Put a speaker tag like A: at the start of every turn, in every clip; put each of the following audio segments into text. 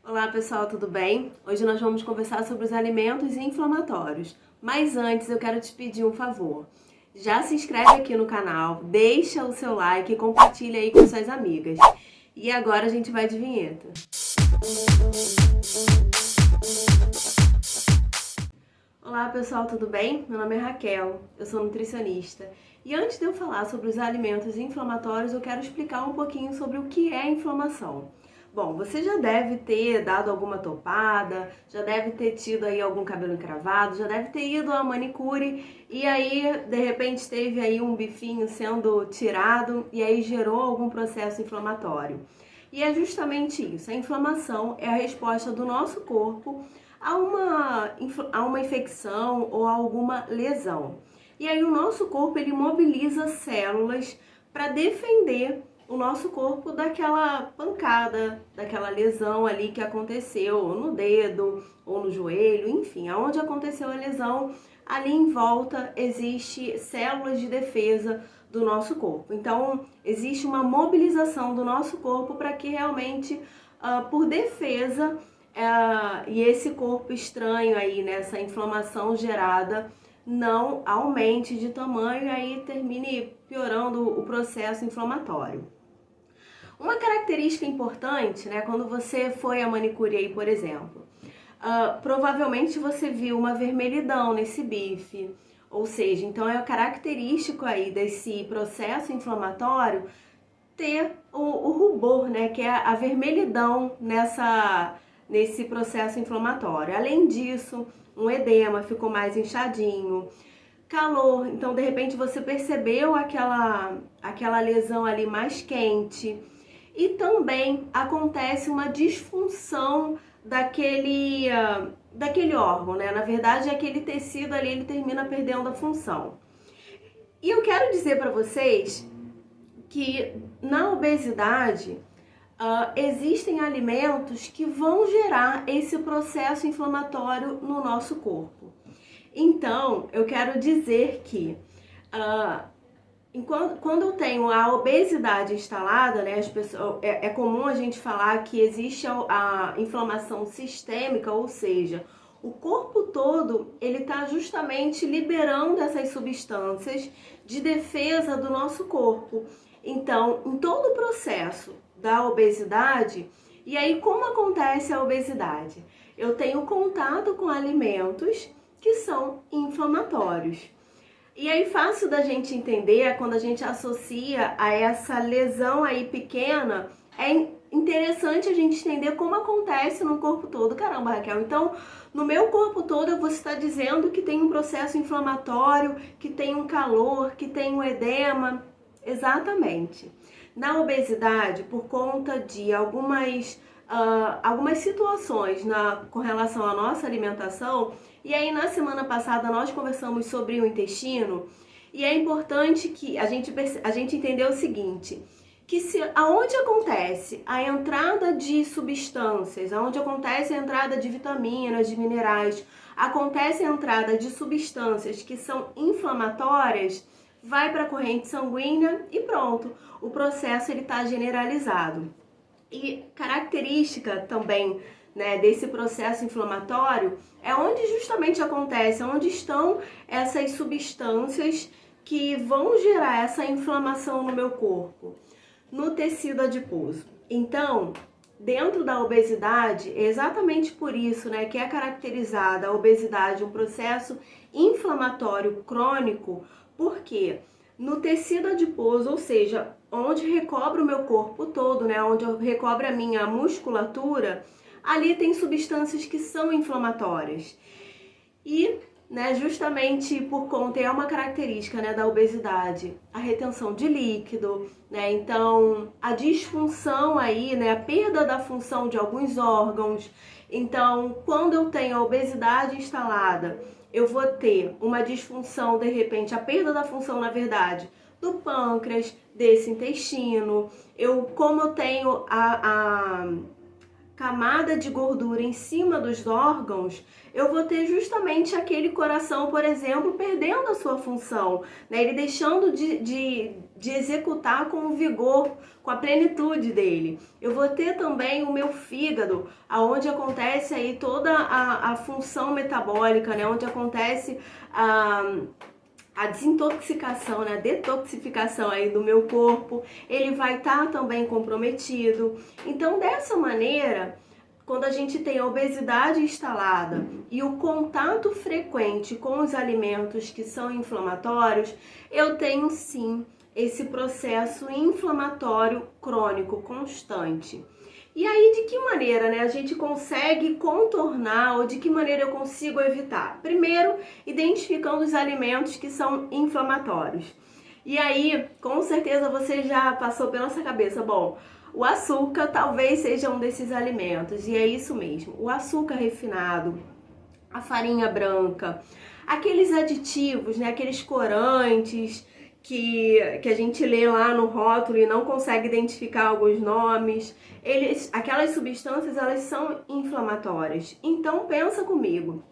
A: Olá pessoal, tudo bem? Hoje nós vamos conversar sobre os alimentos inflamatórios. Mas antes eu quero te pedir um favor. Já se inscreve aqui no canal, deixa o seu like e compartilha aí com suas amigas. E agora a gente vai de vinheta. Olá pessoal, tudo bem? Meu nome é Raquel, eu sou nutricionista. E antes de eu falar sobre os alimentos inflamatórios, eu quero explicar um pouquinho sobre o que é inflamação. Bom, você já deve ter dado alguma topada, já deve ter tido aí algum cabelo encravado, já deve ter ido à manicure e aí de repente teve aí um bifinho sendo tirado e aí gerou algum processo inflamatório. E é justamente isso, a inflamação é a resposta do nosso corpo a uma infecção ou a alguma lesão. E aí o nosso corpo ele mobiliza células para defender o nosso corpo daquela pancada, daquela lesão ali que aconteceu, ou no dedo, ou no joelho, enfim, aonde aconteceu a lesão, ali em volta existe células de defesa do nosso corpo. Então, existe uma mobilização do nosso corpo para que realmente, por defesa, e esse corpo estranho aí, nessa inflamação gerada, não aumente de tamanho e aí termine piorando o processo inflamatório. Uma característica importante, né, quando você foi à manicure aí, por exemplo, provavelmente você viu uma vermelhidão nesse bife, ou seja, então é característico aí desse processo inflamatório ter o rubor, né, que é a vermelhidão nesse processo inflamatório. Além disso, um edema ficou mais inchadinho, calor, então de repente você percebeu aquela lesão ali mais quente. E também acontece uma disfunção daquele órgão, né? Na verdade, aquele tecido ali, ele termina perdendo a função. E eu quero dizer para vocês que na obesidade existem alimentos que vão gerar esse processo inflamatório no nosso corpo. Então, eu quero dizer que quando eu tenho a obesidade instalada, né, é comum a gente falar que existe a inflamação sistêmica, ou seja, o corpo todo ele está justamente liberando essas substâncias de defesa do nosso corpo. Então, em todo o processo da obesidade, e aí como acontece a obesidade? Eu tenho contato com alimentos que são inflamatórios. E aí fácil da gente entender é quando a gente associa a essa lesão aí pequena, é interessante a gente entender como acontece no corpo todo. Caramba, Raquel, então no meu corpo todo você está dizendo que tem um processo inflamatório, que tem um calor, que tem um edema. Exatamente. Na obesidade, por conta de algumas situações com relação à nossa alimentação, e aí na semana passada nós conversamos sobre o intestino, e é importante que a gente entender o seguinte, que aonde acontece a entrada de substâncias, aonde acontece a entrada de vitaminas, de minerais, acontece a entrada de substâncias que são inflamatórias, vai para a corrente sanguínea e pronto, o processo ele está generalizado. E característica também, né, desse processo inflamatório é onde justamente acontece, onde estão essas substâncias que vão gerar essa inflamação no meu corpo, no tecido adiposo. Então, dentro da obesidade, é exatamente por isso, né, que é caracterizada a obesidade um processo inflamatório crônico, porque no tecido adiposo, ou seja, onde recobre o meu corpo todo, né, onde recobre a minha musculatura, ali tem substâncias que são inflamatórias. E, né, justamente por conta, é uma característica, né, da obesidade, a retenção de líquido, né, então a disfunção aí, né, a perda da função de alguns órgãos. Então, quando eu tenho a obesidade instalada, eu vou ter uma disfunção, de repente, a perda da função, na verdade, do pâncreas, desse intestino. Como eu tenho a camada de gordura em cima dos órgãos, eu vou ter justamente aquele coração, por exemplo, perdendo a sua função, né? Ele deixando de de executar com o vigor, com a plenitude dele. Eu vou ter também o meu fígado, aonde acontece aí toda a função metabólica, né? Onde acontece a desintoxicação, né, a detoxificação aí do meu corpo, ele vai estar também comprometido. Então, dessa maneira, quando a gente tem a obesidade instalada e o contato frequente com os alimentos que são inflamatórios, eu tenho sim esse processo inflamatório crônico constante. E aí, de que maneira, né, a gente consegue contornar ou de que maneira eu consigo evitar? Primeiro, identificando os alimentos que são inflamatórios. E aí, com certeza você já passou pela sua cabeça, bom, o açúcar talvez seja um desses alimentos, e é isso mesmo. O açúcar refinado, a farinha branca, aqueles aditivos, né, aqueles corantes que a gente lê lá no rótulo e não consegue identificar alguns nomes, aquelas substâncias, elas são inflamatórias. Então pensa comigo,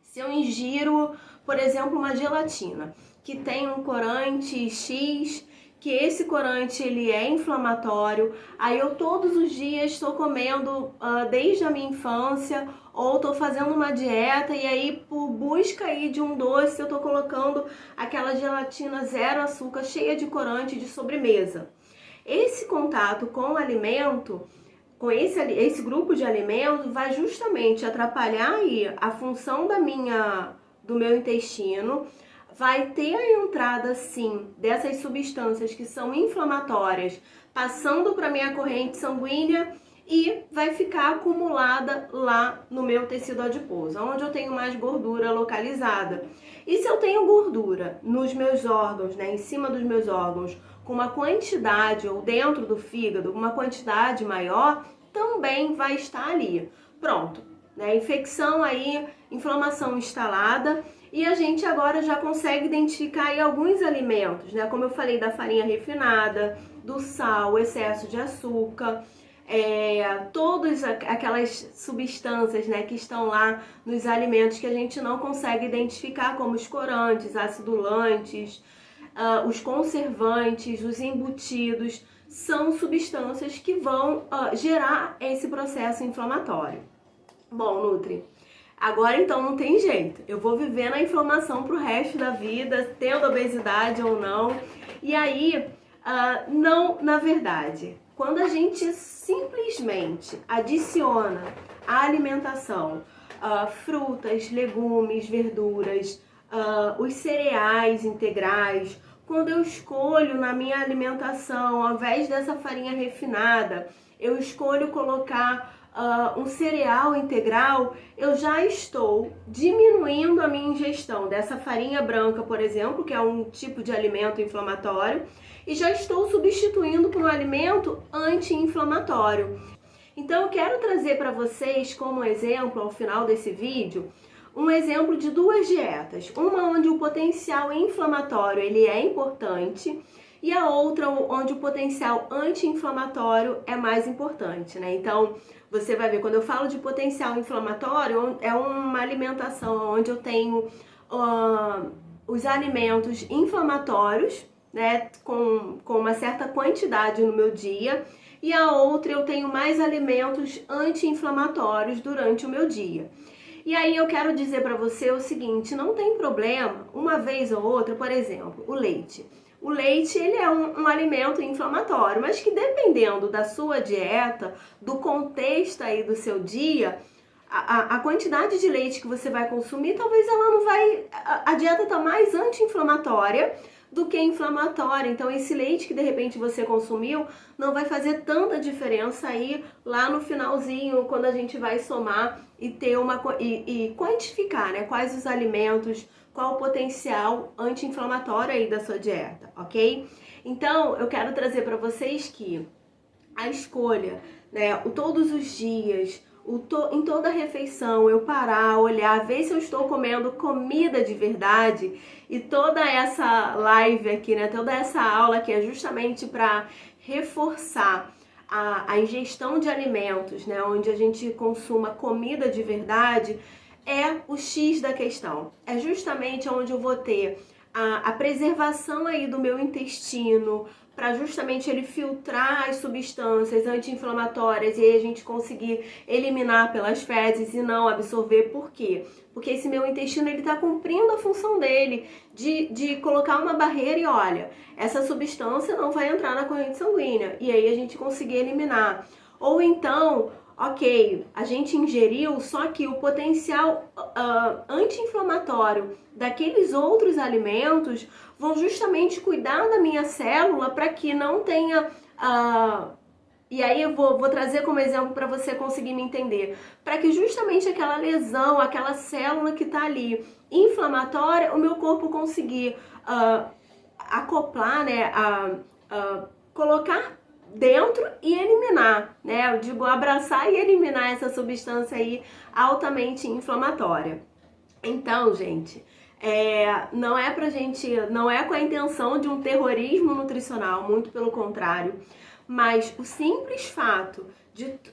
A: se eu ingiro, por exemplo, uma gelatina que tem um corante X, que esse corante ele é inflamatório, aí eu todos os dias estou comendo desde a minha infância, ou estou fazendo uma dieta e aí por busca aí de um doce eu estou colocando aquela gelatina zero açúcar cheia de corante de sobremesa. Esse contato com o alimento, com esse grupo de alimentos, vai justamente atrapalhar aí a função do meu intestino, vai ter a entrada, sim, dessas substâncias que são inflamatórias, passando para a minha corrente sanguínea e vai ficar acumulada lá no meu tecido adiposo, onde eu tenho mais gordura localizada. E se eu tenho gordura nos meus órgãos, né, em cima dos meus órgãos, com uma quantidade, ou dentro do fígado, uma quantidade maior, também vai estar ali. Pronto, né, infecção aí, inflamação instalada. E a gente agora já consegue identificar aí alguns alimentos, né? Como eu falei da farinha refinada, do sal, excesso de açúcar, todas aquelas substâncias, né, que estão lá nos alimentos que a gente não consegue identificar, como os corantes, acidulantes, os conservantes, os embutidos, são substâncias que vão gerar esse processo inflamatório. Bom, Nutri, agora então não tem jeito, eu vou viver na inflamação pro resto da vida, tendo obesidade ou não. E aí, não, na verdade, quando a gente simplesmente adiciona à alimentação frutas, legumes, verduras, os cereais integrais, quando eu escolho na minha alimentação, ao invés dessa farinha refinada, eu escolho colocar um cereal integral, eu já estou diminuindo a minha ingestão dessa farinha branca, por exemplo, que é um tipo de alimento inflamatório, e já estou substituindo por um alimento anti-inflamatório. Então eu quero trazer para vocês como exemplo, ao final desse vídeo, um exemplo de duas dietas. Uma onde o potencial inflamatório ele é importante, e a outra onde o potencial anti-inflamatório é mais importante, né? Então, você vai ver, quando eu falo de potencial inflamatório, é uma alimentação onde eu tenho os alimentos inflamatórios, né, com uma certa quantidade no meu dia, e a outra eu tenho mais alimentos anti-inflamatórios durante o meu dia. E aí eu quero dizer para você o seguinte, não tem problema, uma vez ou outra, por exemplo, o leite. O leite, ele é um alimento inflamatório, mas que dependendo da sua dieta, do contexto aí do seu dia, a quantidade de leite que você vai consumir, talvez ela não vai... A dieta tá mais anti-inflamatória do que inflamatória. Então esse leite que de repente você consumiu não vai fazer tanta diferença aí lá no finalzinho, quando a gente vai somar e ter e quantificar, né, quais os alimentos, qual o potencial anti-inflamatório aí da sua dieta, ok? Então eu quero trazer para vocês que a escolha, né, todos os dias, em toda refeição, eu parar, olhar, ver se eu estou comendo comida de verdade. E toda essa live aqui, né, toda essa aula aqui é justamente para reforçar a ingestão de alimentos, né, onde a gente consuma comida de verdade, é o X da questão. É justamente onde eu vou ter a preservação aí do meu intestino, para justamente ele filtrar as substâncias anti-inflamatórias e aí a gente conseguir eliminar pelas fezes e não absorver. Por quê? Porque esse meu intestino ele está cumprindo a função dele de colocar uma barreira e olha, essa substância não vai entrar na corrente sanguínea e aí a gente conseguir eliminar. Ou então, ok, a gente ingeriu, só que o potencial anti-inflamatório daqueles outros alimentos vão justamente cuidar da minha célula para que não tenha... e aí eu vou trazer como exemplo para você conseguir me entender. Para que justamente aquela lesão, aquela célula que está ali inflamatória, o meu corpo conseguir acoplar, né, colocar dentro e eliminar, né? Eu digo abraçar e eliminar essa substância aí altamente inflamatória. Então, gente, não é pra gente, não é com a intenção de um terrorismo nutricional, muito pelo contrário, mas o simples fato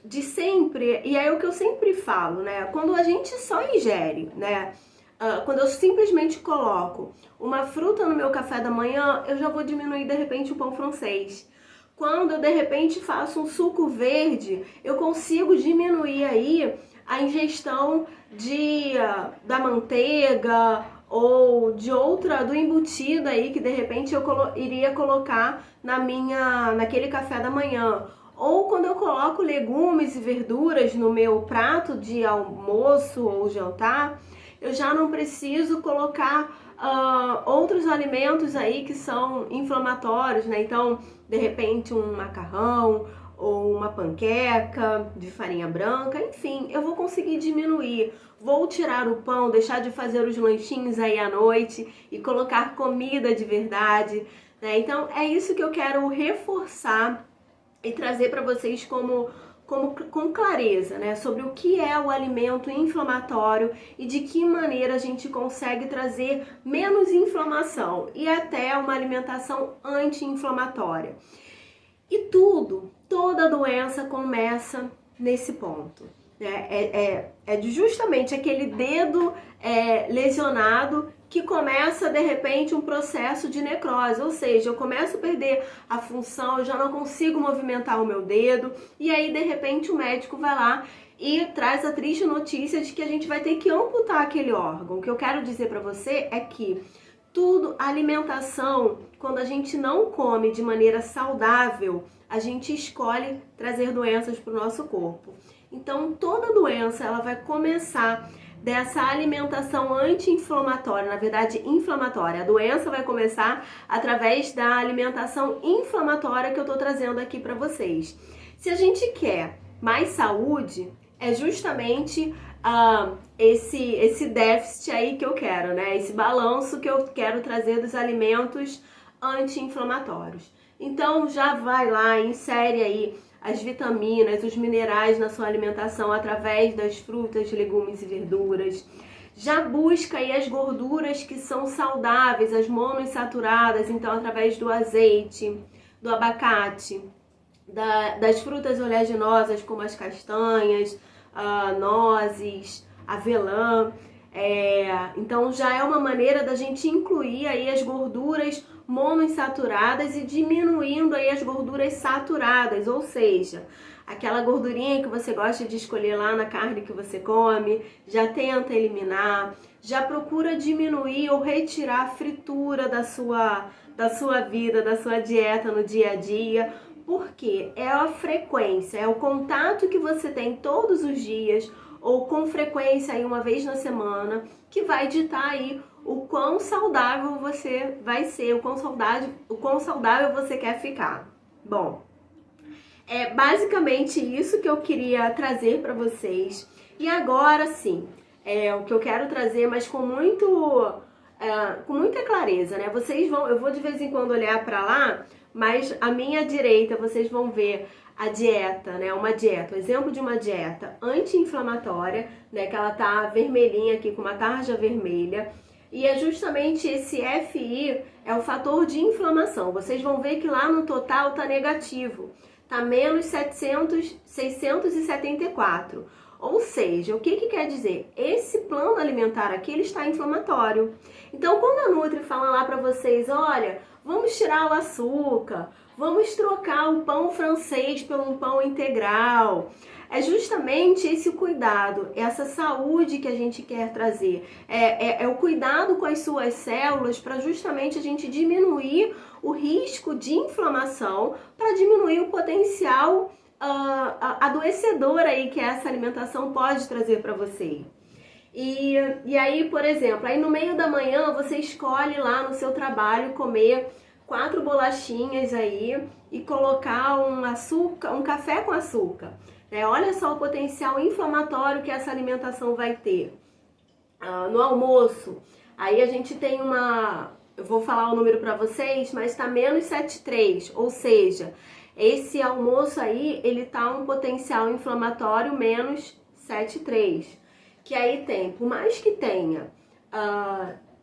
A: de sempre, e é o que eu sempre falo, né? Quando a gente só ingere, né? Quando eu simplesmente coloco uma fruta no meu café da manhã, eu já vou diminuir de repente o pão francês. Quando eu de repente faço um suco verde, eu consigo diminuir aí a ingestão da manteiga ou do embutido aí que de repente eu iria colocar naquele café da manhã. Ou quando eu coloco legumes e verduras no meu prato de almoço ou jantar, eu já não preciso colocar outros alimentos aí que são inflamatórios, né? Então, de repente, um macarrão ou uma panqueca de farinha branca, enfim, eu vou conseguir diminuir. Vou tirar o pão, deixar de fazer os lanchinhos aí à noite e colocar comida de verdade, né? Então, é isso que eu quero reforçar e trazer para vocês com clareza, né, sobre o que é o alimento inflamatório e de que maneira a gente consegue trazer menos inflamação e até uma alimentação anti-inflamatória. E toda doença começa nesse ponto. Justamente aquele dedo lesionado que começa, de repente, um processo de necrose, ou seja, eu começo a perder a função, eu já não consigo movimentar o meu dedo, e aí, de repente, o médico vai lá e traz a triste notícia de que a gente vai ter que amputar aquele órgão. O que eu quero dizer para você é que a alimentação, quando a gente não come de maneira saudável, a gente escolhe trazer doenças para o nosso corpo. Então, toda doença, ela vai começar dessa alimentação anti-inflamatória, na verdade inflamatória. A doença vai começar através da alimentação inflamatória que eu tô trazendo aqui para vocês. Se a gente quer mais saúde, é justamente esse déficit aí que eu quero, né? Esse balanço que eu quero trazer dos alimentos anti-inflamatórios. Então já vai lá, insere aí as vitaminas, os minerais na sua alimentação através das frutas, legumes e verduras. Já busca aí as gorduras que são saudáveis, as monoinsaturadas, então através do azeite, do abacate, das frutas oleaginosas como as castanhas, nozes, avelã. Então já é uma maneira da gente incluir aí as gorduras monoinsaturadas e diminuindo aí as gorduras saturadas, ou seja, aquela gordurinha que você gosta de escolher lá na carne que você come, já tenta eliminar, já procura diminuir ou retirar a fritura da sua vida, da sua dieta no dia a dia, porque é a frequência, é o contato que você tem todos os dias ou com frequência aí uma vez na semana que vai ditar aí o quão saudável você vai ser, o quão saudável você quer ficar. Bom, é basicamente isso que eu queria trazer para vocês. E agora sim, o que eu quero trazer, mas com muita clareza, né? Eu vou de vez em quando olhar para lá, mas à minha direita vocês vão ver a dieta, né? Uma dieta, o exemplo de uma dieta anti-inflamatória, né? Que ela tá vermelhinha aqui com uma tarja vermelha. E é justamente esse FI, é o fator de inflamação. Vocês vão ver que lá no total tá negativo, tá menos 674. Ou seja, o que quer dizer? Esse plano alimentar aqui, ele está inflamatório. Então, quando a Nutri fala lá para vocês, olha, vamos tirar o açúcar, vamos trocar o pão francês por um pão integral, é justamente esse cuidado, essa saúde que a gente quer trazer. É o cuidado com as suas células para justamente a gente diminuir o risco de inflamação, para diminuir o potencial adoecedor aí que essa alimentação pode trazer para você. E aí, por exemplo, aí no meio da manhã você escolhe lá no seu trabalho comer 4 bolachinhas aí e colocar um café com açúcar. Olha só o potencial inflamatório que essa alimentação vai ter. No almoço, aí a gente tem eu vou falar o número para vocês, mas está menos 7,3, ou seja, esse almoço aí, ele tá um potencial inflamatório menos 7,3. Que aí tem, por mais que tenha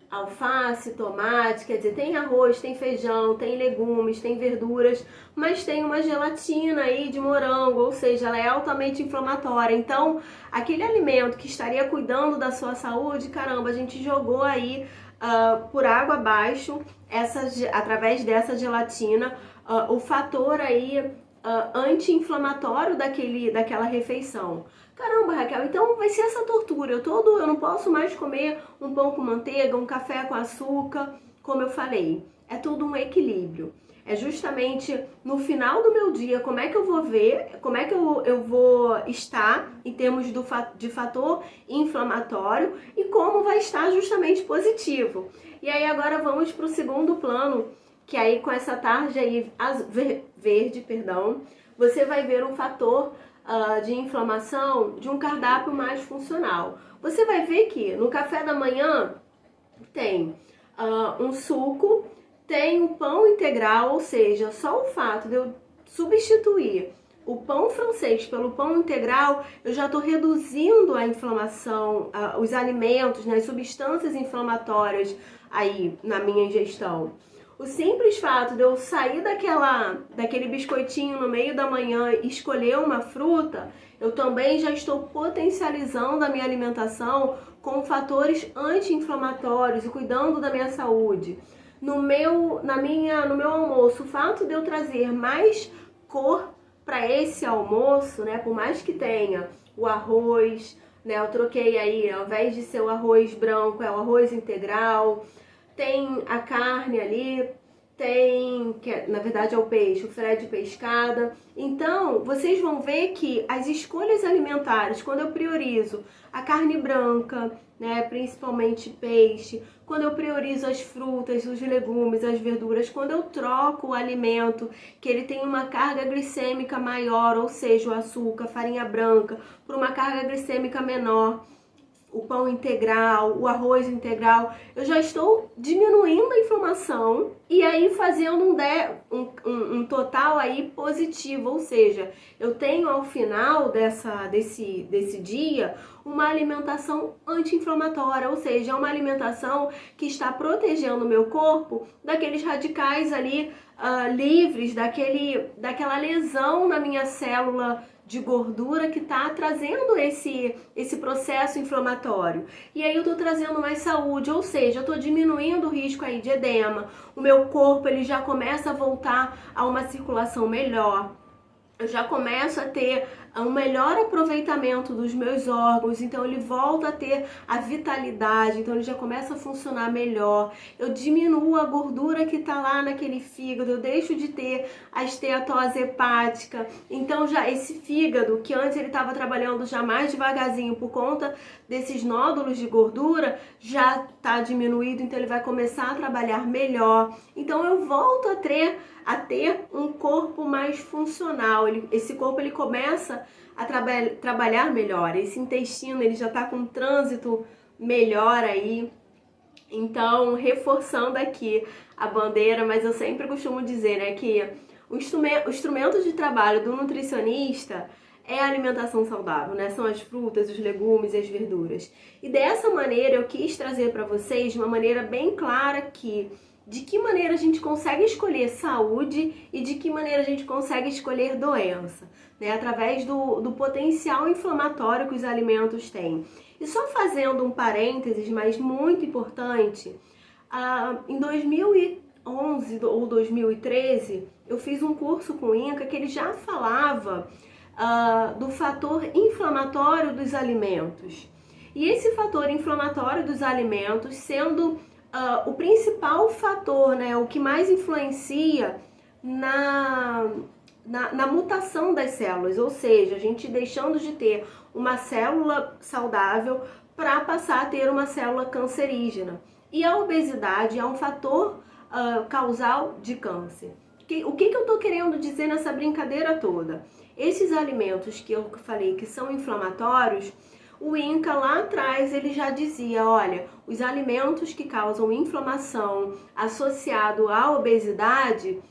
A: alface, tomate, quer dizer, tem arroz, tem feijão, tem legumes, tem verduras, mas tem uma gelatina aí de morango, ou seja, ela é altamente inflamatória. Então, aquele alimento que estaria cuidando da sua saúde, caramba, a gente jogou aí por água abaixo, através dessa gelatina, o fator aí anti-inflamatório daquela refeição. Caramba, Raquel, então vai ser essa tortura. Eu não posso mais comer um pão com manteiga, um café com açúcar, como eu falei. É tudo um equilíbrio. É justamente no final do meu dia, como é que eu vou ver, como é que eu vou estar em termos de fator inflamatório e como vai estar justamente positivo. E aí agora vamos para o segundo plano, que aí com essa tarja aí verde, você vai ver um fator de inflamação de um cardápio mais funcional. Você vai ver que no café da manhã tem um suco, tem o pão integral, ou seja, só o fato de eu substituir o pão francês pelo pão integral, eu já estou reduzindo a inflamação, os alimentos, as substâncias inflamatórias aí na minha ingestão. O simples fato de eu sair daquele biscoitinho no meio da manhã e escolher uma fruta, eu também já estou potencializando a minha alimentação com fatores anti-inflamatórios e cuidando da minha saúde. No meu almoço, o fato de eu trazer mais cor para esse almoço, por mais que tenha o arroz, eu troquei aí, ao invés de ser o arroz branco, é o arroz integral. Tem a carne ali, que na verdade é o peixe, o filé de pescada. Então, vocês vão ver que as escolhas alimentares, quando eu priorizo a carne branca, principalmente peixe, quando eu priorizo as frutas, os legumes, as verduras, quando eu troco o alimento que ele tem uma carga glicêmica maior, ou seja, o açúcar, a farinha branca, por uma carga glicêmica menor, o pão integral, o arroz integral, eu já estou diminuindo a inflamação e aí fazendo um total aí positivo, ou seja, eu tenho ao final desse dia uma alimentação anti-inflamatória, ou seja, é uma alimentação que está protegendo o meu corpo daqueles radicais ali livres, daquela lesão na minha célula de gordura que está trazendo esse processo inflamatório. E aí eu estou trazendo mais saúde, ou seja, eu estou diminuindo o risco aí de edema, o meu corpo ele já começa a voltar a uma circulação melhor, eu já começo a ter um melhor aproveitamento dos meus órgãos, então ele volta a ter a vitalidade, então ele já começa a funcionar melhor, eu diminuo a gordura que está lá naquele fígado, eu deixo de ter a esteatose hepática, então já esse fígado, que antes ele estava trabalhando já mais devagarzinho por conta desses nódulos de gordura, já está diminuído, então ele vai começar a trabalhar melhor, então eu volto a ter um corpo mais funcional, esse corpo ele começa a trabalhar melhor, esse intestino ele já está com um trânsito melhor aí, então reforçando aqui a bandeira, mas eu sempre costumo dizer que o instrumento de trabalho do nutricionista é a alimentação saudável, são as frutas, os legumes e as verduras, e dessa maneira eu quis trazer para vocês de uma maneira bem clara de que maneira a gente consegue escolher saúde e de que maneira a gente consegue escolher doença. né, através do potencial inflamatório que os alimentos têm. E só fazendo um parênteses, mas muito importante, em 2011 ou 2013, eu fiz um curso com o INCA que ele já falava do fator inflamatório dos alimentos. E esse fator inflamatório dos alimentos sendo o principal fator, né, o que mais influencia na mutação das células, ou seja, a gente deixando de ter uma célula saudável para passar a ter uma célula cancerígena. E a obesidade é um fator causal de câncer. O que eu estou querendo dizer nessa brincadeira toda? Esses alimentos que eu falei que são inflamatórios, o INCA lá atrás ele já dizia, olha, os alimentos que causam inflamação associado à obesidade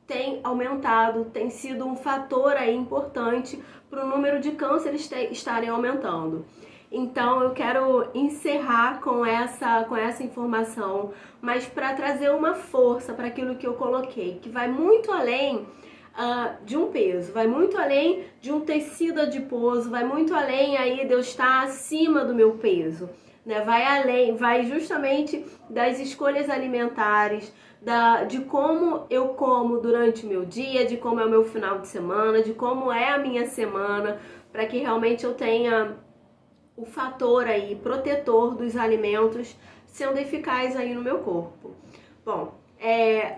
A: tem aumentado, tem sido um fator aí importante para o número de cânceres estarem aumentando. Então eu quero encerrar com essa informação, mas para trazer uma força para aquilo que eu coloquei, que vai muito além de um peso, vai muito além de um tecido adiposo, vai muito além aí de eu estar acima do meu peso, né? Vai além, vai justamente das escolhas alimentares, de como eu como durante o meu dia, de como é o meu final de semana, de como é a minha semana, para que realmente eu tenha o fator aí protetor dos alimentos sendo eficaz aí no meu corpo. Bom,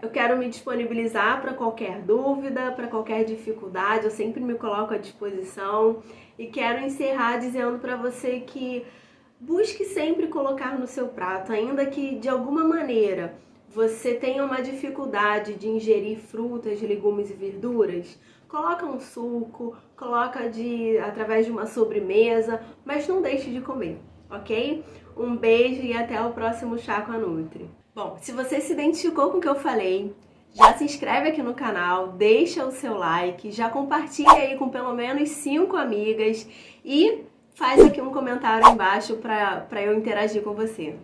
A: eu quero me disponibilizar para qualquer dúvida, para qualquer dificuldade, eu sempre me coloco à disposição e quero encerrar dizendo para você que busque sempre colocar no seu prato, ainda que de alguma maneira você tenha uma dificuldade de ingerir frutas, legumes e verduras, coloca um suco, coloca através de uma sobremesa, mas não deixe de comer, ok? Um beijo e até o próximo Chá com a Nutri. Bom, se você se identificou com o que eu falei, já se inscreve aqui no canal, deixa o seu like, já compartilha aí com pelo menos 5 amigas e faz aqui um comentário embaixo para eu interagir com você.